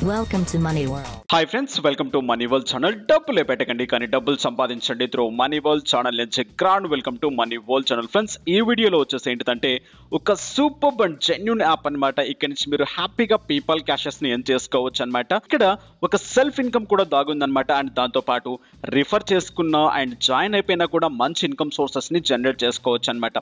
Welcome to Money World. Hi friends, welcome to Money World channel. డబ్బులే పెట్టకండి కానీ డబ్బులు సంపాదించండి త్రూ Money World ఛానల్ నుంచి grand welcome to Money World channel. Friends, ఈ వీడియోలో వచ్చేసి ఏంటంటే ఒక సూపర్ అండ్ జెన్యూన్ యాప్ అన్నమాట. ఇక్కడ నుంచి మీరు హ్యాపీగా పీపల్ క్యాషెస్ ని ఎర్న్ చేసుకోవచ్చు అన్నమాట. ఇక్కడ ఒక సెల్ఫ్ ఇన్కమ్ కూడా దాగుందన్నమాట. అండ్ దాంతో పాటు రిఫర్ చేసుకున్న అండ్ జాయిన్ అయిపోయినా కూడా మంచి ఇన్కమ్ సోర్సెస్ ని జనరేట్ చేసుకోవచ్చు అన్నమాట.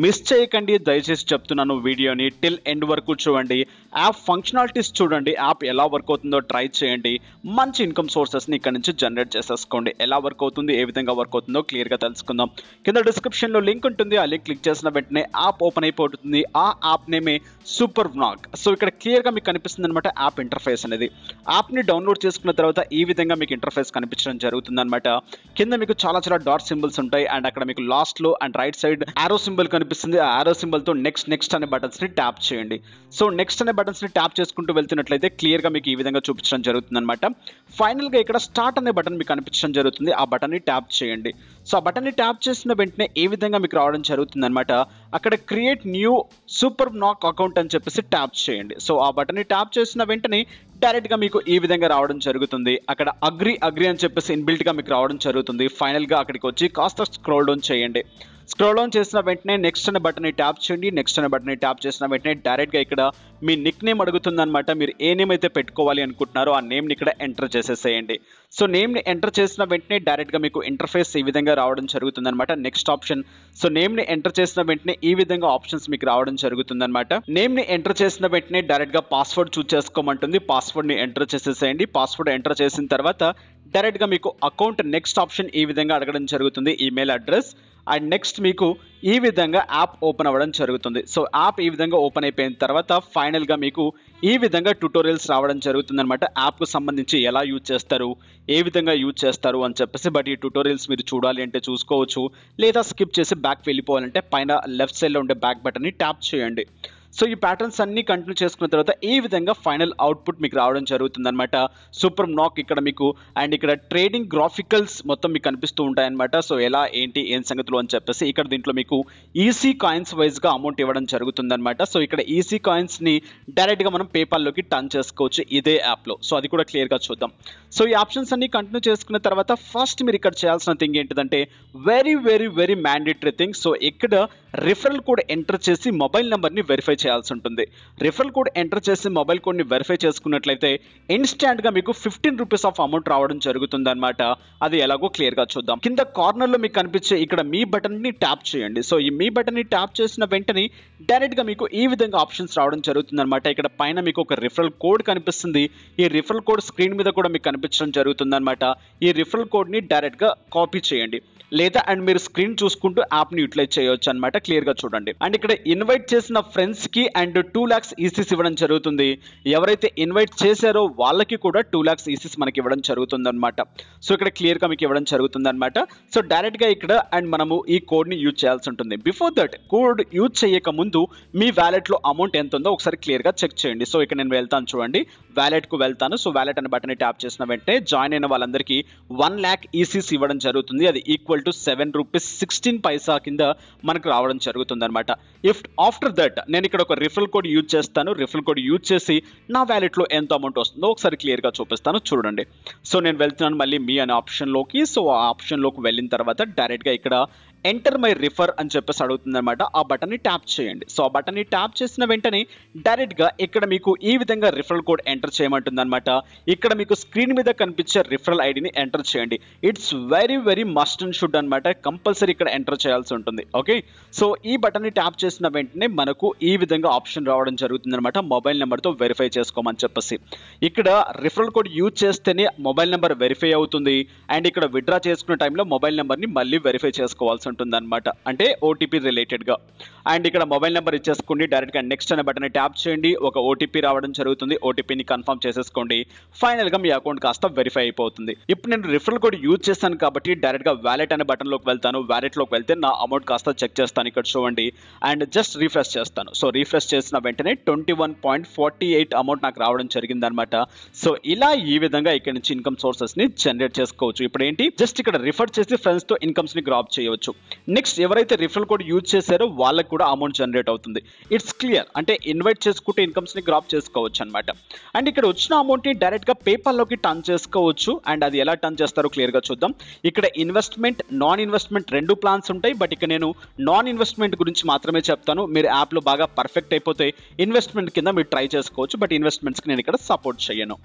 మిస్ చేయకండి, దయచేసి చెప్తున్నాను. వీడియోని టిల్ ఎండ్ వరకు చూడండి. యాప్ ఫంక్షనాలిటీస్ చూడండి, యాప్ ఎలా వర్క్ అవుతుందో ట్రై చేయండి. మంచి ఇన్కమ్ సోర్సెస్ని ఇక్కడ నుంచి జనరేట్ చేసేసుకోండి. ఎలా వర్క్ అవుతుంది, ఏ విధంగా వర్క్ అవుతుందో క్లియర్గా తెలుసుకుందాం. కింద డిస్క్రిప్షన్లో లింక్ ఉంటుంది. ఆ లింక్ క్లిక్ చేసిన వెంటనే యాప్ ఓపెన్ అయిపోతుంది. ఆ యాప్ నేమే సూపర్ వ్లాగ్. సో ఇక్కడ క్లియర్గా మీకు కనిపిస్తుంది అనమాట యాప్ ఇంటర్ఫేస్ అనేది. యాప్ని డౌన్లోడ్ చేసుకున్న తర్వాత ఈ విధంగా మీకు ఇంటర్ఫేస్ కనిపించడం జరుగుతుంది అనమాట. కింద మీకు చాలా డాట్ సింబల్స్ ఉంటాయి. అండ్ అక్కడ మీకు లాస్ట్లో అండ్ రైట్ సైడ్ ఆరో సింబల్ కనిపిస్తుంది. ఆ ఆరో సింబల్తో నెక్స్ట్ అనే బటన్స్ని ట్యాప్ చేయండి. సో నెక్స్ట్ అనే బటన్స్ని ట్యాప్ చేసుకుంటూ వెళ్తున్నట్లయితే క్లియర్గా మీకు ఈ విధంగా చూపించడం జరుగుతుంది అనమాట. ఫైనల్గా ఇక్కడ స్టార్ట్ అనే బటన్ మీకు కనిపించడం జరుగుతుంది. ఆ బటన్ని ట్యాప్ చేయండి. సో ఆ బటన్ని ట్యాప్ చేసిన వెంటనే ఏ విధంగా మీకు రావడం జరుగుతుంది అనమాట. అక్కడ క్రియేట్ న్యూ సూపర్ నాక్ అకౌంట్ అని చెప్పేసి ట్యాప్ చేయండి. సో ఆ బటన్ని ట్యాప్ చేసిన వెంటనే డైరెక్ట్గా మీకు ఈ విధంగా రావడం జరుగుతుంది. అక్కడ అగ్రి అని చెప్పేసి ఇన్బిల్ట్గా మీకు రావడం జరుగుతుంది. ఫైనల్గా అక్కడికి వచ్చి కాస్త స్క్రోల్ డౌన్ చేయండి. స్క్రోల్ డౌన్ చేసిన వెంటనే నెక్స్ట్ అనే బటన్ని ట్యాప్ చేయండి. నెక్స్ట్ అనే బటన్ని ట్యాప్ చేసిన వెంటనే డైరెక్ట్గా ఇక్కడ మీ నిక్ నేమ్ అడుగుతుంది అనమాట. మీరు ఏ నేమ్ అయితే పెట్టుకోవాలి అనుకుంటున్నారో ఆ నేమ్ని ఇక్కడ ఎంటర్ చేసేసేయండి. సో నేమ్ని ఎంటర్ చేసిన వెంటనే డైరెక్ట్గా మీకు ఇంటర్ఫేస్ ఈ విధంగా రావడం జరుగుతుంది అనమాట. Next option. సో నేమ్ని ఎంటర్ చేసిన వెంటనే ఈ విధంగా ఆప్షన్స్ మీకు రావడం జరుగుతుంది అనమాట. నేమ్ని ఎంటర్ చేసిన వెంటనే డైరెక్ట్గా పాస్వర్డ్ చూస్ చేసుకోమంటుంది. పాస్వర్డ్ని ఎంటర్ చేసేసేయండి. పాస్వర్డ్ ఎంటర్ చేసిన తర్వాత డైరెక్ట్గా మీకు అకౌంట్ నెక్స్ట్ ఆప్షన్ ఈ విధంగా అడగడం జరుగుతుంది. ఈమెయిల్ అడ్రస్ అండ్ నెక్స్ట్ మీకు ఈ విధంగా యాప్ ఓపెన్ అవ్వడం జరుగుతుంది. సో యాప్ ఈ విధంగా ఓపెన్ అయిపోయిన తర్వాత ఫైనల్గా మీకు ఈ విధంగా ట్యూటోరియల్స్ రావడం జరుగుతుంది అనమాట. యాప్కు సంబంధించి ఎలా యూజ్ చేస్తారు, ఏ విధంగా యూజ్ చేస్తారు అని చెప్పేసి. బట్ ఈ ట్యూటోరియల్స్ మీరు చూడాలి అంటే చూసుకోవచ్చు, లేదా స్కిప్ చేసి బ్యాక్ వెళ్ళిపోవాలంటే పైన లెఫ్ట్ సైడ్లో ఉండే బ్యాక్ బటన్ని ట్యాప్ చేయండి. సో ఈ ప్యాటర్న్స్ అన్ని కంటిన్యూ చేసుకున్న తర్వాత ఈ విధంగా ఫైనల్ అవుట్పుట్ మీకు రావడం జరుగుతుంది అనమాట. సూపర్ నాక్ ఇక్కడ మీకు అండ్ ఇక్కడ ట్రేడింగ్ గ్రాఫికల్స్ మొత్తం మీకు కనిపిస్తూ ఉంటాయన్నమాట. సో ఎలా ఏంటి ఏం సంగతులు అని చెప్పేసి ఇక్కడ దీంట్లో మీకు ఈసీ కాయిన్స్ వైజ్గా అమౌంట్ ఇవ్వడం జరుగుతుంది అనమాట. సో ఇక్కడ ఈసీ కాయిన్స్ని డైరెక్ట్గా మనం పేపాల్లోకి టర్న్ చేసుకోవచ్చు ఇదే యాప్లో. సో అది కూడా క్లియర్గా చూద్దాం. సో ఈ ఆప్షన్స్ అన్ని కంటిన్యూ చేసుకున్న తర్వాత ఫస్ట్ మీరు ఇక్కడ చేయాల్సిన థింగ్ ఏంటిదంటే వెరీ మ్యాండేటరీ థింగ్. సో ఇక్కడ రిఫరల్ కోడ్ ఎంటర్ చేసి మొబైల్ నెంబర్ని వెరిఫై చేయాల్సి ఉంటుంది. రిఫరల్ కోడ్ ఎంటర్ చేసి మొబైల్ కోడ్ని వెరిఫై చేసుకున్నట్లయితే ఇన్స్టాంట్గా మీకు 15 రూపీస్ ఆఫ్ అమౌంట్ రావడం జరుగుతుంది అనమాట. అది ఎలాగో క్లియర్గా చూద్దాం. కింద కార్నర్లో మీకు కనిపించే ఇక్కడ మీ బటన్ని ట్యాప్ చేయండి. సో ఈ మీ బటన్ని ట్యాప్ చేసిన వెంటనే డైరెక్ట్గా మీకు ఈ విధంగా ఆప్షన్స్ రావడం జరుగుతుంది అనమాట. ఇక్కడ పైన మీకు ఒక రిఫరల్ కోడ్ కనిపిస్తుంది. ఈ రిఫరల్ కోడ్ స్క్రీన్ మీద కూడా మీకు కనిపించడం జరుగుతుంది అనమాట. ఈ రిఫరల్ కోడ్ని డైరెక్ట్గా కాపీ చేయండి, లేదా అండ్ మీరు స్క్రీన్ చూసుకుంటూ యాప్ని యూటిలైజ్ చేయవచ్చు అనమాట. క్లియర్గా చూడండి. అండ్ ఇక్కడ ఇన్వైట్ చేసిన ఫ్రెండ్స్కి అండ్ 2 lakhs ఈసీస్ ఇవ్వడం జరుగుతుంది. ఎవరైతే ఇన్వైట్ చేశారో వాళ్ళకి కూడా 2 lakhs ఈసీస్ మనకి ఇవ్వడం జరుగుతుంది అనమాట. సో ఇక్కడ క్లియర్గా మీకు ఇవ్వడం జరుగుతుంది అనమాట. సో డైరెక్ట్గా ఇక్కడ అండ్ మనము ఈ కోడ్ని యూజ్ చేయాల్సి ఉంటుంది. బిఫోర్ దట్ కోడ్ యూజ్ చేయక ముందు మీ వ్యాలెట్లో అమౌంట్ ఎంత ఉందో ఒకసారి క్లియర్గా చెక్ చేయండి. సో ఇక్కడ నేను వెళ్తాను చూడండి, వ్యాలెట్కు వెళ్తాను. సో వ్యాలెట్ అనే బటన్ని ట్యాప్ చేసిన వెంటనే జాయిన్ అయిన వాళ్ళందరికీ 1 lakh ఈసీస్ ఇవ్వడం జరుగుతుంది. అది ఈక్వల్ టు 7 రూపీస్ 16 పైసా కింద మనకు రావడం జరుగుతుంది అనమాట. ఇఫ్ ఆఫ్టర్ దట్ నేను ఇక్కడ ఒక రిఫరల్ కోడ్ యూజ్ చేస్తాను. రిఫరల్ కోడ్ యూజ్ చేసి నా వ్యాలెట్లో ఎంత అమౌంట్ వస్తుందో ఒకసారి క్లియర్గా చూపిస్తాను చూడండి. సో నేను వెళ్తున్నాను మళ్ళీ మీ అనే ఆప్షన్లోకి. సో ఆ ఆప్షన్లోకి వెళ్ళిన తర్వాత డైరెక్ట్గా ఇక్కడ ఎంటర్ మై రిఫర్ అని చెప్పేసి అడుగుతుంది అనమాట. ఆ బటన్ని ట్యాప్ చేయండి. సో ఆ బటన్ని ట్యాప్ చేసిన వెంటనే డైరెక్ట్గా ఇక్కడ మీకు ఈ విధంగా రిఫరల్ కోడ్ ఎంటర్ చేయమంటుంది అనమాట. ఇక్కడ మీకు స్క్రీన్ మీద కనిపించే రిఫరల్ ఐడిని ఎంటర్ చేయండి. It's very must and should అనమాట. కంపల్సరీ ఇక్కడ ఎంటర్ చేయాల్సి ఉంటుంది. ఓకే, సో ఈ బటన్ని ట్యాప్ చేసిన వెంటనే మనకు ఈ విధంగా ఆప్షన్ రావడం జరుగుతుంది అనమాట. మొబైల్ నెంబర్తో వెరిఫై చేసుకోమని చెప్పేసి. ఇక్కడ రిఫరల్ కోడ్ యూజ్ చేస్తేనే మొబైల్ నెంబర్ వెరిఫై అవుతుంది. అండ్ ఇక్కడ విత్డ్రా చేసుకునే టైంలో మొబైల్ నెంబర్ని మళ్ళీ వెరిఫై చేసుకోవాల్సి ఉంటుంది అనమాట, అంటే ఓటీపీ రిలేటెడ్గా. అండ్ ఇక్కడ మొబైల్ నెంబర్ ఇచ్చేసుకోండి. డైరెక్ట్గా నెక్స్ట్ అనే బటన్ ట్యాప్ చేయండి. ఒక ఓటీపీ రావడం జరుగుతుంది. ఓటీపీని కన్ఫర్మ్ చేసేసుకోండి. ఫైనల్గా మీ అకౌంట్ కాస్త వెరిఫై అయిపోతుంది. ఇప్పుడు నేను రిఫరల్ కోడ్ యూజ్ చేస్తాను కాబట్టి డైరెక్ట్గా వ్యాలెట్ అనే బటన్లోకి వెళ్తాను. వ్యాలెట్లోకి వెళ్తే నా అమౌంట్ కాస్త చెక్ చేస్తాను. ఇక్కడ చూడండి అండ్ జస్ట్ రిఫ్రెష్ చేస్తాను. సో రీఫ్రెష్ చేసిన వెంటనే 21.48 అమౌంట్ నాకు రావడం జరిగింది అనమాట. సో ఇలా ఈ విధంగా ఇక్కడ నుంచి ఇన్కమ్ సోర్సెస్ ని జనరేట్ చేసుకోవచ్చు. ఇప్పుడు ఏంటి జస్ట్ ఇక్కడ రిఫర్ చేసి ఫ్రెండ్స్ తో ఇన్కమ్స్ ని గ్రాప్ చేయవచ్చు. నెక్స్ట్ ఎవరైతే రిఫరల్ కోడ్ యూజ్ చేశారో వాళ్ళకి కూడా అమౌంట్ జనరేట్ అవుతుంది. ఇట్స్ క్లియర్, అంటే ఇన్వైట్ చేసుకుంటే ఇన్కమ్స్ ని గ్రాప్ చేసుకోవచ్చు అనమాట. అండ్ ఇక్కడ వచ్చిన అమౌంట్ ని డైరెక్ట్ గా పేపాల్ లోకి టర్న్ చేసుకోవచ్చు. అండ్ అది ఎలా టర్న్ చేస్తారో క్లియర్ గా చూద్దాం. ఇక్కడ ఇన్వెస్ట్మెంట్, నాన్ ఇన్వెస్ట్మెంట్ రెండు ప్లాన్స్ ఉంటాయి. బట్ ఇక్కడ నేను నాన్ ఇన్వెస్ట్మెంట్ గురించి మాత్రమే చెప్తాను. మీరు యాప్ లో బాగా పర్ఫెక్ట్ అయిపోతే ఇన్వెస్ట్మెంట్ కింద మీరు ట్రై చేసుకోవచ్చు. బట్ ఇన్వెస్ట్మెంట్స్ కి నేను ఇక్కడ సపోర్ట్ చేయను.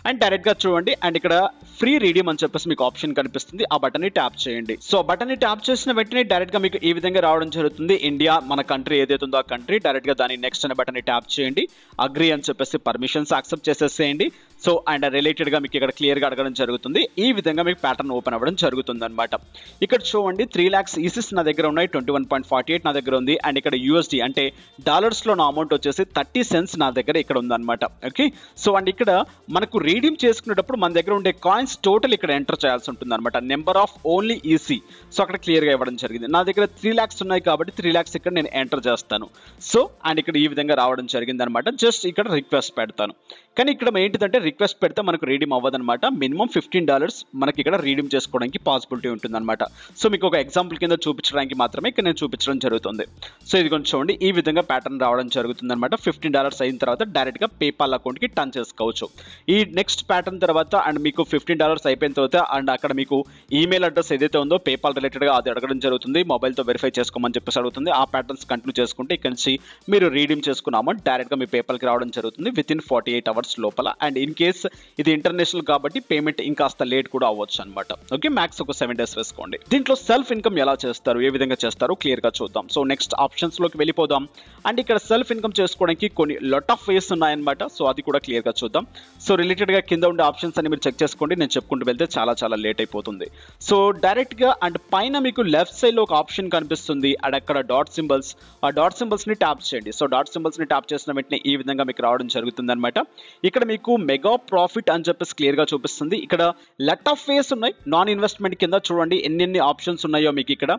అండ్ డైరెక్ట్ గా చూడండి, అండ్ ఇక్కడ ఫ్రీ రీడీమ్ అని చెప్పేసి మీకు ఆప్షన్ కనిపిస్తుంది. ఆ బటన్ ని ట్యాప్ చేయండి. సో బటన్ ని ట్యాప్ చేసిన వెంటనే డైరెక్ట్ గా మీకు ఈ విధంగా రావడం జరుగుతుంది. ఇండియా మన కంట్రీ ఏదైతే ఉందో ఆ కంట్రీ, డైరెక్ట్ గా దాని నెక్స్ట్ అనే బటన్ ని ట్యాప్ చేయండి. అగ్రీ అని చెప్పేసి పర్మిషన్స్ యాక్సెప్ట్ చేసేసేయండి. సో అండ్ రిలేటెడ్ గా మీకు ఇక్కడ క్లియర్ గా అడగడం జరుగుతుంది. ఈ విధంగా మీకు ప్యాటర్న్ ఓపెన్ అవ్వడం జరుగుతుంది అనమాట. ఇక్కడ చూడండి 3 lakhs ఈసీస్ నా దగ్గర ఉన్నాయి, 21.48 నా దగ్గర ఉంది. అండ్ ఇక్కడ యూఎస్డి అంటే డాలర్స్ లో నా అమౌంట్ వచ్చేసి 30 cents నా దగ్గర ఇక్కడ ఉందన్నమాట. ఓకే, సో అండ్ ఇక్కడ మనకు రీడీమ్ చేసుకునేటప్పుడు మన దగ్గర ఉండే కాయిన్స్ టోటల్ ఇక్కడ ఎంటర్ చేయాల్సి ఉంటుంది అనమాట. Number of only EC, so అక్కడ క్లియర్ గా ఇవ్వడం జరిగింది. నా దగ్గర 3 lakhs ఉన్నాయి కాబట్టి 3 lakhs ఇక్కడ నేను ఎంటర్ చేస్తాను. సో అండ్ ఇక్కడ ఈ విధంగా రావడం జరిగింది అనమాట. జస్ట్ ఇక్కడ రిక్వెస్ట్ పెడతాను. కానీ ఇక్కడ ఏంటిదంటే రిక్వెస్ట్ పెడితే మనకు రీడీమ్ అవ్వదన్నమాట. మినిమం $15 మనకి ఇక్కడ రీడీమ్ చేసుకోవడానికి పాసిబిలిటీ ఉంటుంది అనమాట. సో మీకు ఒక ఎగ్జాంపుల్ కింద చూపించడానికి మాత్రమే ఇక్కడ నేను చూపించడం జరుగుతుంది. సో ఇది కొంచెం చూడండి, ఈ విధంగా ప్యాటర్న్ రావడం జరుగుతుంది అనమాట. $15 అయిన తర్వాత డైరెక్ట్ గా పేపాల్ అకౌంట్ కి టర్న్ చేసుకోవచ్చు. ఈ నెక్స్ట్ ప్యాటర్న్ తర్వాత అండ్ మీకు $15 అయిపోయిన తర్వాత అండ్ అక్కడ మీకు ఈమెయిల్ అడ్రస్ ఏదైతే ఉందో పేపాల్ రిలేటెడ్ గా అది అడగడం జరుగుతుంది. మొబైల్ తో వెరిఫై చేసుకోమని చెప్పేసి అడుగుతుంది. ఆ ప్యాటర్న్స్ కంటిన్యూ చేసుకుంటే ఇక్కడ నుంచి మీరు రీడీమ్ చేసుకున్న అమౌంట్ డైరెక్ట్ గా మీ పేపాల్ కి రావడం జరుగుతుంది వితిన్ 48 hours లోపల. అండ్ ఇన్ కేస్ ఇది ఇంటర్నేషనల్ కాబట్టి పేమెంట్ ఇంకాస్త లేట్ కూడా అవ్వచ్చు అనమాట. ఓకే, మ్యాక్స్ ఒక 7 days వేసుకోండి. దీంట్లో సెల్ఫ్ ఇన్కమ్ ఎలా చేస్తారు, ఏ విధంగా చేస్తారో క్లియర్ గా చూద్దాం. సో నెక్స్ట్ ఆప్షన్స్ లోకి వెళ్ళిపోదాం. అండ్ ఇక్కడ సెల్ఫ్ ఇన్కమ్ చేసుకోవడానికి కొన్ని లాట్ ఆఫ్ వేస్ ఉన్నాయన్నమాట. సో అది కూడా క్లియర్ గా చూద్దాం. సో రిలేటెడ్ గా కింద ఉండే ఆప్షన్స్ అని మీరు చెక్ చేసుకోండి. నేను చెప్పుకుంటూ వెళ్తే చాలా లేట్ అయిపోతుంది. సో డైరెక్ట్ గా అండ్ పైన మీకు లెఫ్ట్ సైడ్ లో ఒక ఆప్షన్ కనిపిస్తుంది. అండ్ అక్కడ డాట్ సింబల్స్, ఆ డాట్ సింబల్స్ ని ట్యాప్ చేయండి. సో డాట్ సింబల్స్ ని ట్యాప్ చేసిన వెంటనే ఈ విధంగా మీకు రావడం జరుగుతుంది అనమాట. ఇక్కడ మీకు మెగా ప్రాఫిట్ అని చెప్పేసి క్లియర్ గా చూపిస్తుంది. ఇక్కడ లట్ ఆఫ్ వేస్ ఉన్నాయి. నాన్ ఇన్వెస్ట్మెంట్ కింద చూడండి ఎన్ని ఆప్షన్స్ ఉన్నాయో మీకు ఇక్కడ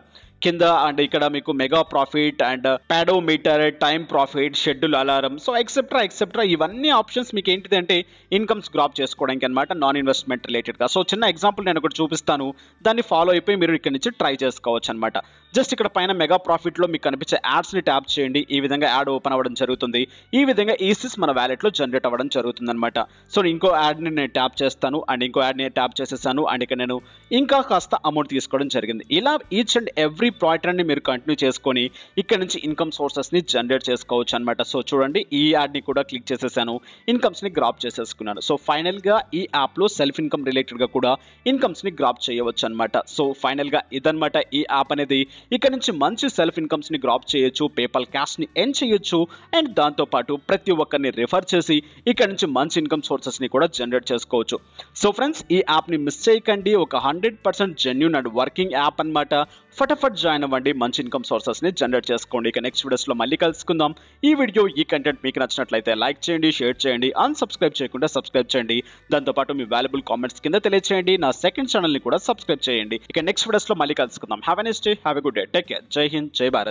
కింద. అండ్ ఇక్కడ మీకు mega profit and pedometer, time profit, schedule alarm, so etcetera ఇవన్నీ ఆప్షన్స్ మీకు ఏంటిది అంటే ఇన్కమ్స్ గ్రాప్ చేసుకోవడానికి అనమాట, నాన్ ఇన్వెస్ట్మెంట్ రిలేటెడ్ గా. సో చిన్న ఎగ్జాంపుల్ నేను ఒకటి చూపిస్తాను, దాన్ని ఫాలో అయిపోయి మీరు ఇక్కడ నుంచి ట్రై చేసుకోవచ్చు అనమాట. జస్ట్ ఇక్కడ పైన మెగా ప్రాఫిట్ లో మీకు కనిపించే యాడ్స్ ని ట్యాప్ చేయండి. ఈ విధంగా యాడ్ ఓపెన్ అవ్వడం జరుగుతుంది. ఈ విధంగా ఈసీస్ మన వ్యాలెట్ లో జనరేట్ అవ్వడం జరుగుతుంది అనమాట. సో ఇంకో యాడ్ ని నేను ట్యాప్ చేస్తాను అండ్ ఇంకో యాడ్ ని ట్యాప్ చేసేసాను. అండ్ ఇక్కడ నేను ఇంకా కాస్త అమౌంట్ తీసుకోవడం జరిగింది. ఇలా ఈచ్ అండ్ ఎవ్రీ ప్యాటర్న్ ని మీరు కంటిన్యూ చేసుకొని ఇక్కడ నుంచి ఇన్కమ్ సోర్సెస్ ని జనరేట్ చేసుకోవచ్చు అనమాట. సో చూడండి, ఈ యాడ్ ని కూడా క్లిక్ చేసేసాను, ఇన్కమ్స్ ని గ్రాప్ చేసేసుకున్నాను. సో ఫైనల్ గా ఈ యాప్ లో సెల్ఫ్ ఇన్కమ్ రిలేటెడ్ గా కూడా ఇన్కమ్స్ ని గ్రాప్ చేయవచ్చు అనమాట. సో ఫైనల్ గా ఇదన్నమాట ఈ యాప్ అనేది. ఇక్కడ నుంచి మంచి సెల్ఫ్ ఇన్కమ్స్ ని గ్రాప్ చేయొచ్చు, పేపాల్ క్యాష్ ని ఎర్న్ చేయొచ్చు. అండ్ దాంతో పాటు ప్రతి ఒక్కరిని రిఫర్ చేసి ఇక్కడ నుంచి మంచి ఇన్కమ్ సోర్సెస్ ని కూడా జనరేట్ చేసుకోవచ్చు. సో ఫ్రెండ్స్, ఈ యాప్ ని మిస్ చేయకండి. ఒక 100% జెన్యూన్ అండ్ వర్కింగ్ యాప్ అన్నమాట. ఫటాఫట్ జాయిన్ అవ్వండి, మంచి ఇన్కమ్ సోర్సెస్ ని జనరేట్ చేసుకోండి. ఇక నెక్స్ట్ వీడియోస్ లో మళ్ళీ కలుసుకుందాం. ఈ వీడియో, ఈ కంటెంట్ మీకు నచ్చినట్లయితే లైక్ చేయండి, షేర్ చేయండి, అన్సబ్స్క్రైబ్ చేయకుండా సబ్స్క్రైబ్ చేయండి. దాంతోపాటు మీ వాల్యుబుల్ కామెంట్స్ కింద తెలియజేయండి. నా సెకండ్ ఛానల్ ని కూడా సబ్స్క్రైబ్ చేయండి. ఇక నెక్స్ట్ వీడియోస్ లో మళ్ళీ కలుసుకుందాం. Have a nice day, have a good day, take care. జై హింద్, జై భారత్.